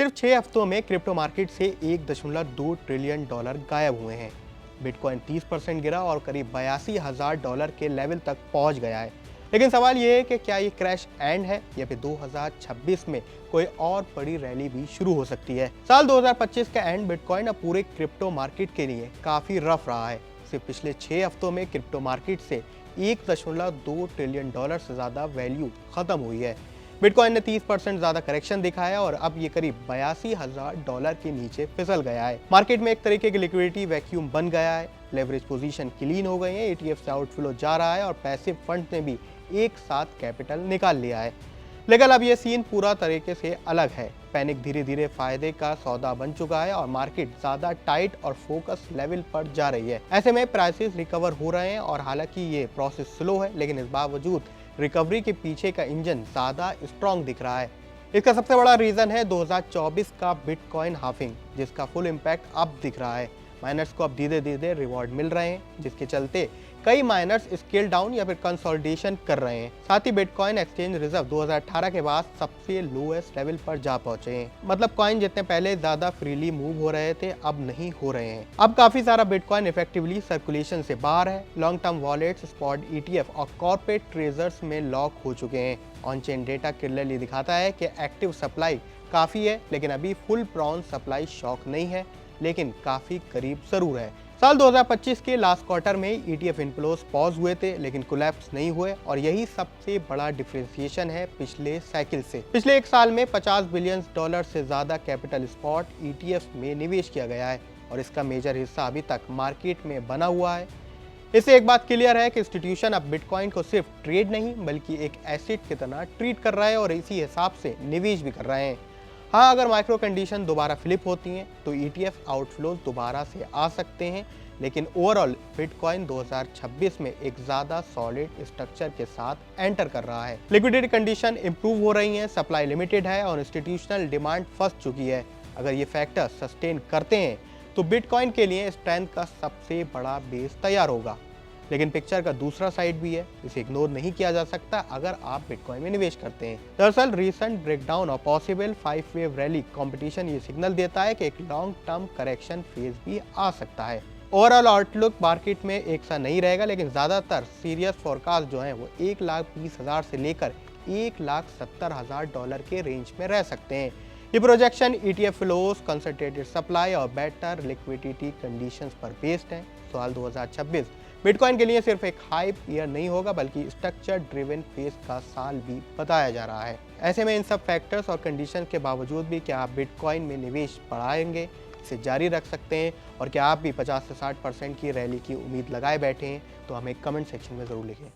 सिर्फ 6 हफ्तों में क्रिप्टो मार्केट से $1.2 ट्रिलियन गायब हुए हैं। बिटकॉइन 30% गिरा और करीब $82,000 के लेवल तक पहुंच गया है। लेकिन सवाल ये है कि क्या ये क्रैश एंड है या फिर 2026 में कोई और बड़ी रैली भी शुरू हो सकती है। साल 2025 का एंड बिटकॉइन अब पूरे क्रिप्टो मार्केट के लिए काफी रफ रहा है। सिर्फ पिछले 6 हफ्तों में क्रिप्टो मार्केट से $1.2 ट्रिलियन से ज्यादा वैल्यू खत्म हुई है। बिटकॉइन ने 30% ज्यादा करेक्शन दिखाया और अब ये करीब $82,000 के नीचे फिसल गया है। मार्केट में एक तरीके की लिक्विडिटी वैक्यूम बन गया है। लेवरेज पोजीशन क्लीन हो गई है, ETF से आउटफ्लो जा रहा है और पैसिव फंड ने भी एक साथ कैपिटल निकाल लिया है। लेकिन अब ये सीन पूरा तरीके से अलग है। पैनिक धीरे धीरे फायदे का सौदा बन चुका है और मार्केट ज्यादा टाइट और फोकस लेवल पर जा रही है। ऐसे में प्राइसेस रिकवर हो रहे हैं और हालांकि ये प्रोसेस स्लो है, लेकिन इस बावजूद रिकवरी के पीछे का इंजन ज्यादा स्ट्रॉन्ग दिख रहा है। इसका सबसे बड़ा रीजन है 2024 का बिटकॉइन हाफिंग, जिसका फुल इम्पैक्ट अब दिख रहा है। माइनर्स को अब धीरे धीरे रिवॉर्ड मिल रहे हैं, जिसके चलते कई माइनर्स स्केल डाउन या फिर कंसोलिडेशन कर रहे हैं। साथ ही बिटकॉइन एक्सचेंज रिजर्व 2018 के बाद सबसे लोएस्ट लेवल पर जा पहुंचे हैं। मतलब कॉइन जितने पहले ज्यादा फ्रीली मूव हो रहे थे, अब नहीं हो रहे हैं। अब काफी सारा बिटकॉइन इफेक्टिवली सर्कुलेशन से बाहर है। Long term wallets, spot ETF और कॉर्पोरेट ट्रेजर्स में लॉक हो चुके हैं। ऑन चेन डेटा क्लियरली दिखाता है कि एक्टिव सप्लाई काफी है, लेकिन अभी फुल प्रॉन सप्लाई शॉक नहीं है, लेकिन काफी करीब जरूर है। साल 2025 के लास्ट क्वार्टर में ETF इनफ्लोस पॉज हुए थे, लेकिन कोलैप्स नहीं हुए और यही सबसे बड़ा डिफरेंशिएशन है पिछले साइकिल से। पिछले एक साल में $50 बिलियन से ज्यादा कैपिटल स्पॉट ETF में निवेश किया गया है और इसका मेजर हिस्सा अभी तक मार्केट में बना हुआ है। इससे एक बात क्लियर है कि इंस्टीट्यूशन अब बिटकॉइन को सिर्फ ट्रेड नहीं बल्कि एक एसेट की तरह ट्रीट कर रहा है और इसी हिसाब से निवेश भी कर रहे हैं। हाँ, अगर माइक्रो कंडीशन दोबारा फ्लिप होती हैं तो ETF आउटफ्लोज दोबारा से आ सकते हैं, लेकिन ओवरऑल बिटकॉइन 2026 में एक ज्यादा सॉलिड स्ट्रक्चर के साथ एंटर कर रहा है। लिक्विडिटी कंडीशन इंप्रूव हो रही हैं, सप्लाई लिमिटेड है और इंस्टीट्यूशनल डिमांड फंस चुकी है। अगर ये फैक्टर सस्टेन करते हैं तो बिटकॉइन के लिए स्ट्रेंथ का सबसे बड़ा बेस तैयार होगा। लेकिन पिक्चर का दूसरा साइड भी है, इसे इग्नोर नहीं किया जा सकता अगर आप बिटकॉइन में निवेश करते हैं। दरअसल रीसेंट ब्रेकडाउन और पॉसिबल 5 वेव रैली कंपटीशन ये सिग्नल देता है कि एक लॉन्ग टर्म करेक्शन फेज भी आ सकता है। ओवरऑल आउटलुक मार्केट में एक सा नहीं रहेगा, लेकिन ज्यादातर सीरियस फोरकास्ट जो है वो 1,20,000 से लेकर $1,70,000 के रेंज में रह सकते हैं। ये projection ETF flows, concentrated supply और बेटर लिक्विडिटी कंडीशंस पर बेस्ड है। साल 2026 बिटकॉइन के लिए सिर्फ एक हाइप ईयर नहीं होगा, बल्कि स्ट्रक्चर ड्रिवन फेज का साल भी बताया जा रहा है। ऐसे में इन सब फैक्टर्स और कंडीशंस के बावजूद भी क्या आप बिटकॉइन में निवेश बढ़ाएंगे, इसे जारी रख सकते हैं, और क्या आप भी 50 से 60% की रैली की उम्मीद लगाए बैठे हैं, तो हमें कमेंट सेक्शन में जरूर लिखें।